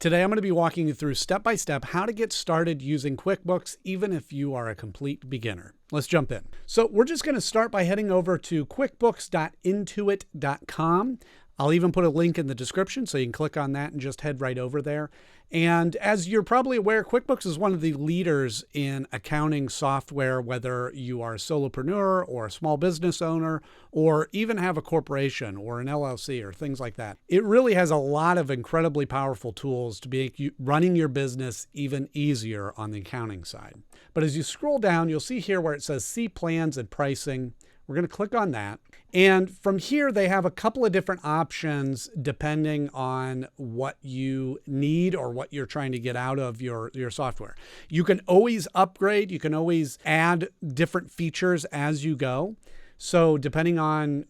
Today, I'm going to be walking you through step-by-step how to get started using QuickBooks, even if you are a complete beginner. Let's jump in. So we're just going to start by heading over to quickbooks.intuit.com. I'll even put a link in the description so you can click on that and just head right over there. And as you're probably aware, QuickBooks is one of the leaders in accounting software, whether you are a solopreneur or a small business owner, or even have a corporation or an LLC or things like that. It really has a lot of incredibly powerful tools to make running your business even easier on the accounting side. But as you scroll down, you'll see here where it says See Plans and Pricing. We're going to click on that. And from here, they have a couple of different options depending on what you need or what you're trying to get out of your software. You can always upgrade. You can always add different features as you go. So depending on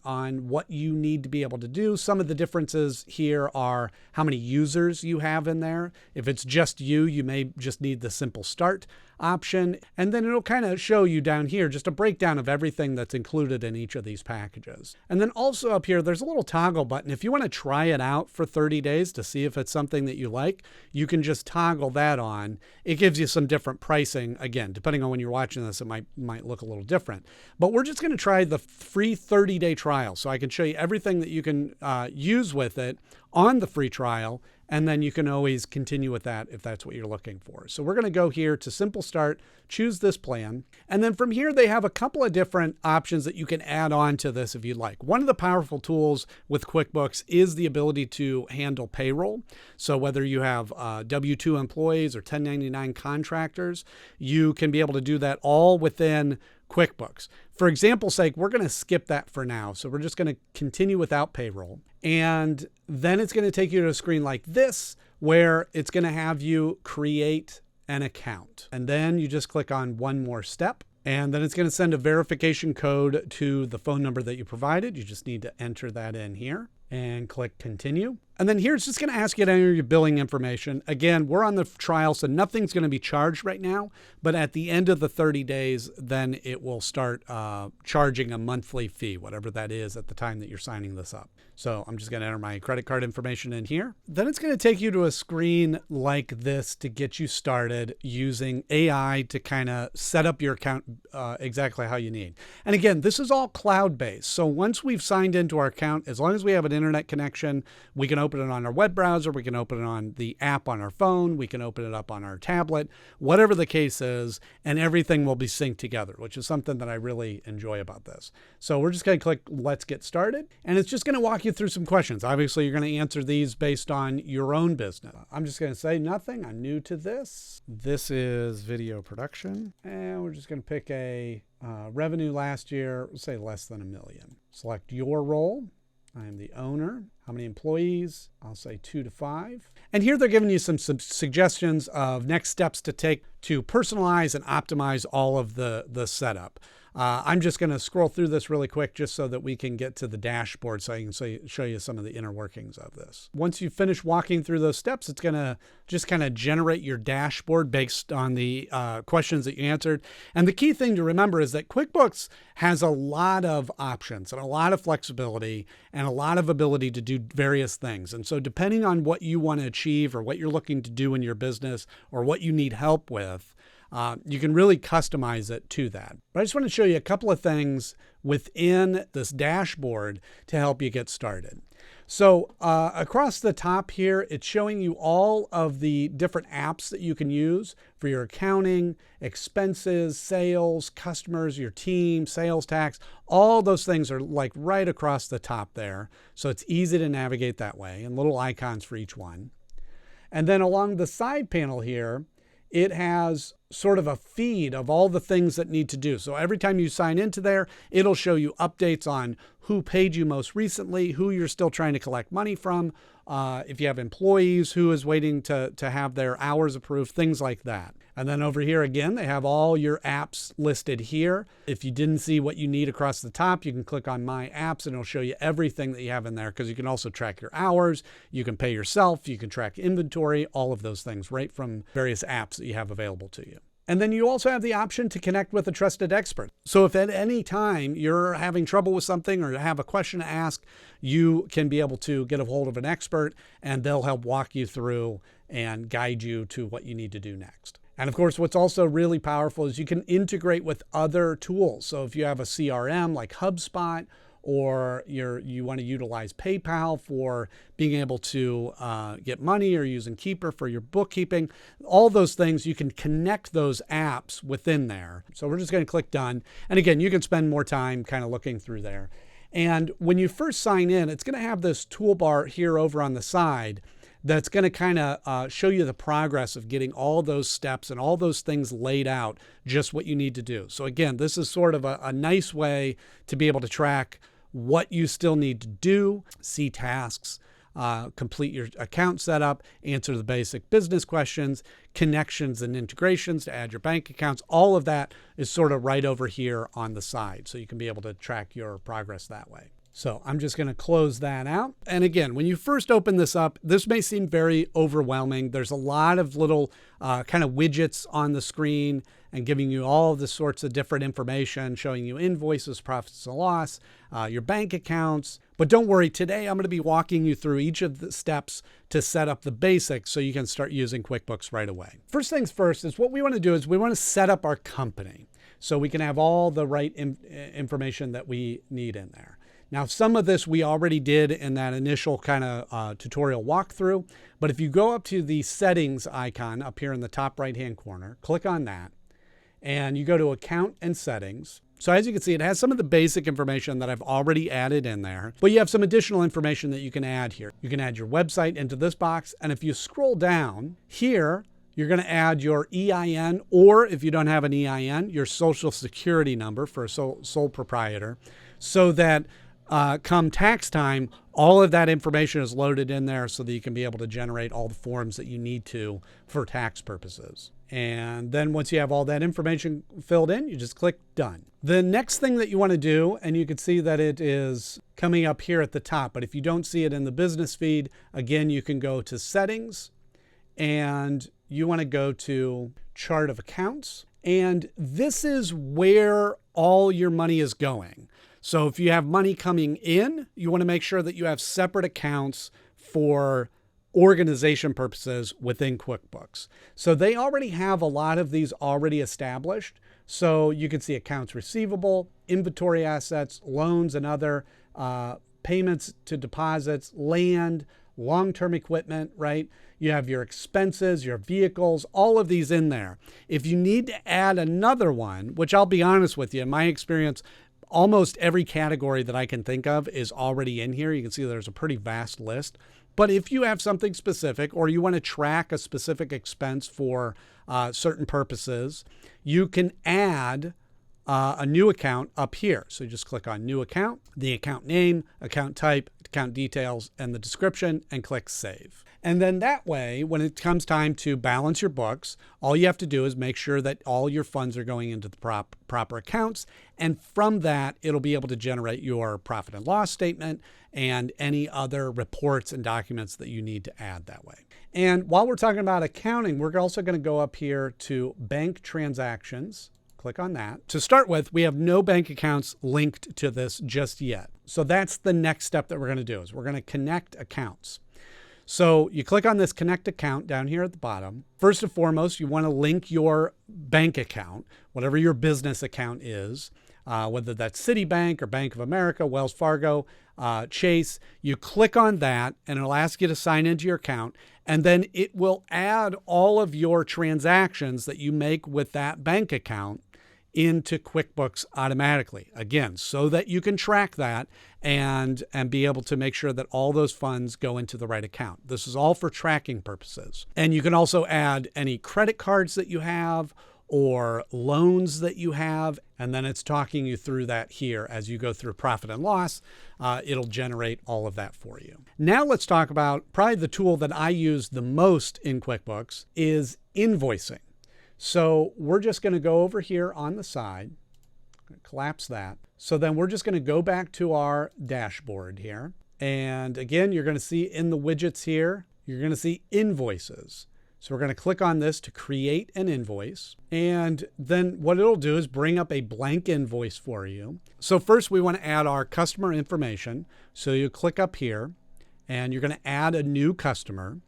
what you need to be able to do, some of the differences here are how many users you have in there. If it's just you may just need the simple start option. And then it'll kind of show you down here just a breakdown of everything that's included in each of these packages. And then also up here, there's a little toggle button. If you want to try it out for 30 days to see if it's something that you like, you can just toggle that on. It gives you some different pricing. Again, depending on when you're watching this, it might look a little different. But we're just going to try the free 30-day trial. So I can show you everything that you can use with it on the free trial. And then you can always continue with that if that's what you're looking for. So we're going to go here to Simple Start, choose this plan. And then from here, they have a couple of different options that you can add on to this if you'd like. One of the powerful tools with QuickBooks is the ability to handle payroll. So whether you have W-2 employees or 1099 contractors, you can be able to do that all within QuickBooks. For example's sake, we're going to skip that for now. So we're just going to continue without payroll. And then it's going to take you to a screen like this, where it's going to have you create an account. And then you just click on one more step. And then it's going to send a verification code to the phone number that you provided. You just need to enter that in here and click continue. And then here it's just going to ask you to enter your billing information. Again, we're on the trial, so nothing's going to be charged right now. But at the end of the 30 days, then it will start charging a monthly fee, whatever that is at the time that you're signing this up. So I'm just going to enter my credit card information in here. Then it's going to take you to a screen like this to get you started using AI to kind of set up your account exactly how you need. And again, this is all cloud-based. So once we've signed into our account, as long as we have an internet connection, we can open it on our web browser, we can open it on the app on our phone, we can open it up on our tablet, whatever the case is, and everything will be synced together, which is something that I really enjoy about this. So we're just going to click Let's Get Started, and it's just going to walk you through some questions. Obviously, you're going to answer these based on your own business. I'm just going to say nothing. I'm new to this. This is video production, and we're just going to pick a revenue last year, we'll say less than $1 million. Select your role. I am the owner. How many employees? I'll say 2 to 5. And here they're giving you some suggestions of next steps to take to personalize and optimize all of the setup. I'm just going to scroll through this really quick just so that we can get to the dashboard so I can show you some of the inner workings of this. Once you finish walking through those steps, it's going to just kind of generate your dashboard based on the questions that you answered. And the key thing to remember is that QuickBooks has a lot of options and a lot of flexibility and a lot of ability to do various things. And so depending on what you want to achieve or what you're looking to do in your business or what you need help with, you can really customize it to that. But I just want to show you a couple of things within this dashboard to help you get started. So across the top here, it's showing you all of the different apps that you can use for your accounting, expenses, sales, customers, your team, sales tax. All those things are like right across the top there. So it's easy to navigate that way, and little icons for each one. And then along the side panel here, it has sort of a feed of all the things that need to do. So every time you sign into there, it'll show you updates on who paid you most recently, who you're still trying to collect money from, if you have employees, who is waiting to have their hours approved, things like that. And then over here again, they have all your apps listed here. If you didn't see what you need across the top, you can click on My Apps and it'll show you everything that you have in there, because you can also track your hours, you can pay yourself, you can track inventory, all of those things right from various apps that you have available to you. And then you also have the option to connect with a trusted expert. So if at any time you're having trouble with something or have a question to ask, you can be able to get a hold of an expert and they'll help walk you through and guide you to what you need to do next. And of course, what's also really powerful is you can integrate with other tools. So if you have a CRM like HubSpot, or you want to utilize PayPal for being able to get money, or using Keeper for your bookkeeping, all those things, you can connect those apps within there. So we're just going to click done. And again, you can spend more time kind of looking through there. And when you first sign in, it's going to have this toolbar here over on the side that's going to kind of show you the progress of getting all those steps and all those things laid out, just what you need to do. So again, this is sort of a nice way to be able to track what you still need to do, see tasks, complete your account setup, answer the basic business questions, connections and integrations to add your bank accounts. All of that is sort of right over here on the side. So you can be able to track your progress that way. So I'm just going to close that out. And again, when you first open this up, this may seem very overwhelming. There's a lot of little kind of widgets on the screen and giving you all of the sorts of different information, showing you invoices, profits and loss, your bank accounts. But don't worry, today I'm going to be walking you through each of the steps to set up the basics so you can start using QuickBooks right away. First things first is what we want to do is we want to set up our company so we can have all the right information that we need in there. Now, some of this we already did in that initial kind of tutorial walkthrough, but if you go up to the settings icon up here in the top right-hand corner, click on that, and you go to account and settings. So as you can see, it has some of the basic information that I've already added in there, but you have some additional information that you can add here. You can add your website into this box, and if you scroll down here, you're going to add your EIN, or if you don't have an EIN, your social security number for a sole proprietor, so that come tax time, all of that information is loaded in there so that you can be able to generate all the forms that you need to for tax purposes. And then once you have all that information filled in, you just click done. The next thing that you want to do, and you can see that it is coming up here at the top, but if you don't see it in the business feed, again, you can go to settings and you want to go to chart of accounts. And this is where all your money is going. So if you have money coming in, you want to make sure that you have separate accounts for organization purposes within QuickBooks. So they already have a lot of these already established. So you can see accounts receivable, inventory assets, loans and other payments to deposits, land, long-term equipment, right? You have your expenses, your vehicles, all of these in there. If you need to add another one, which I'll be honest with you, in my experience, almost every category that I can think of is already in here. You can see there's a pretty vast list. But if you have something specific or you want to track a specific expense for certain purposes, you can add a new account up here. So you just click on new account, the account name, account type, account details, and the description, and click save. And then that way, when it comes time to balance your books, all you have to do is make sure that all your funds are going into the proper accounts. And from that, it'll be able to generate your profit and loss statement and any other reports and documents that you need to add that way. And while we're talking about accounting, we're also going to go up here to bank transactions. Click on that. To start with, we have no bank accounts linked to this just yet. So that's the next step that we're going to do is we're going to connect accounts. So you click on this connect account down here at the bottom. First and foremost, you want to link your bank account, whatever your business account is, whether that's Citibank or Bank of America, Wells Fargo, Chase. You click on that and it'll ask you to sign into your account. And then it will add all of your transactions that you make with that bank account into QuickBooks automatically. Again, so that you can track that and be able to make sure that all those funds go into the right account. This is all for tracking purposes. And you can also add any credit cards that you have or loans that you have. And then it's talking you through that here as you go through profit and loss. It'll generate all of that for you. Now let's talk about probably the tool that I use the most in QuickBooks is invoicing. So we're just going to go over here on the side, collapse that. So then we're just going to go back to our dashboard here. And again, you're going to see in the widgets here, you're going to see invoices. So we're going to click on this to create an invoice. And then what it'll do is bring up a blank invoice for you. So first we want to add our customer information. So you click up here and you're going to add a new customer.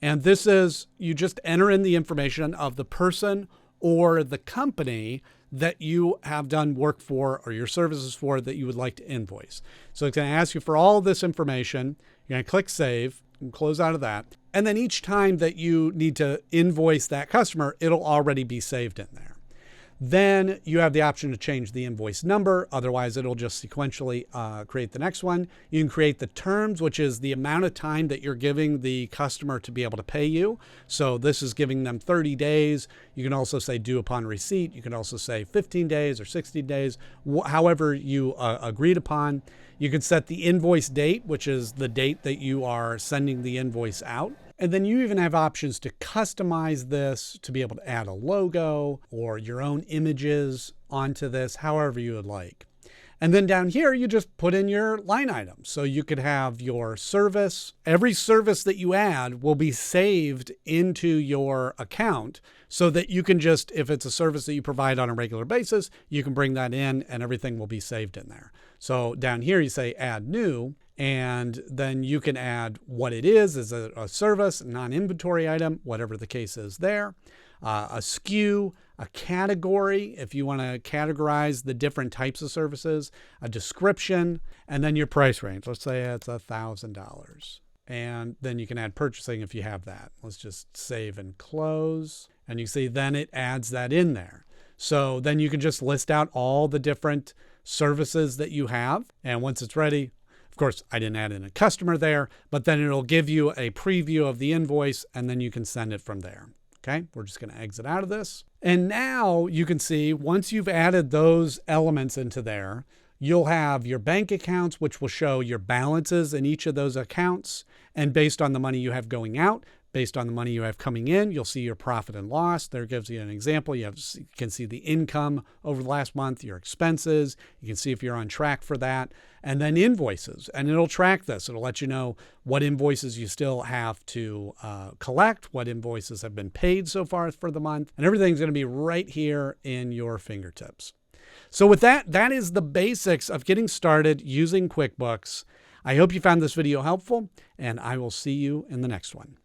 And this is, you just enter in the information of the person or the company that you have done work for or your services for that you would like to invoice. So it's going to ask you for all of this information. You're going to click save and close out of that. And then each time that you need to invoice that customer, it'll already be saved in there. Then you have the option to change the invoice number. Otherwise, it'll just sequentially create the next one. You can create the terms, which is the amount of time that you're giving the customer to be able to pay you. So this is giving them 30 days. You can also say due upon receipt. You can also say 15 days or 60 days, however you agreed upon. You can set the invoice date, which is the date that you are sending the invoice out. And then you even have options to customize this to be able to add a logo or your own images onto this, however you would like. And then down here, you just put in your line items. So you could have your service. Every service that you add will be saved into your account so that you can just, if it's a service that you provide on a regular basis, you can bring that in and everything will be saved in there. So down here, you say add new, and then you can add what it is as a service, non-inventory item, whatever the case is there, a SKU, a category, if you want to categorize the different types of services, a description, and then your price range. Let's say it's $1,000. And then you can add purchasing if you have that. Let's just save and close. And you see then it adds that in there. So then you can just list out all the different services that you have. And once it's ready, of course, I didn't add in a customer there, but then it'll give you a preview of the invoice and then you can send it from there. Okay, we're just going to exit out of this. And now you can see once you've added those elements into there, you'll have your bank accounts, which will show your balances in each of those accounts. And based on the money you have going out, based on the money you have coming in, you'll see your profit and loss. There gives you an example. You can see the income over the last month, your expenses. You can see if you're on track for that. And then invoices. And it'll track this. It'll let you know what invoices you still have to collect, what invoices have been paid so far for the month. And everything's going to be right here in your fingertips. So with that, that is the basics of getting started using QuickBooks. I hope you found this video helpful, and I will see you in the next one.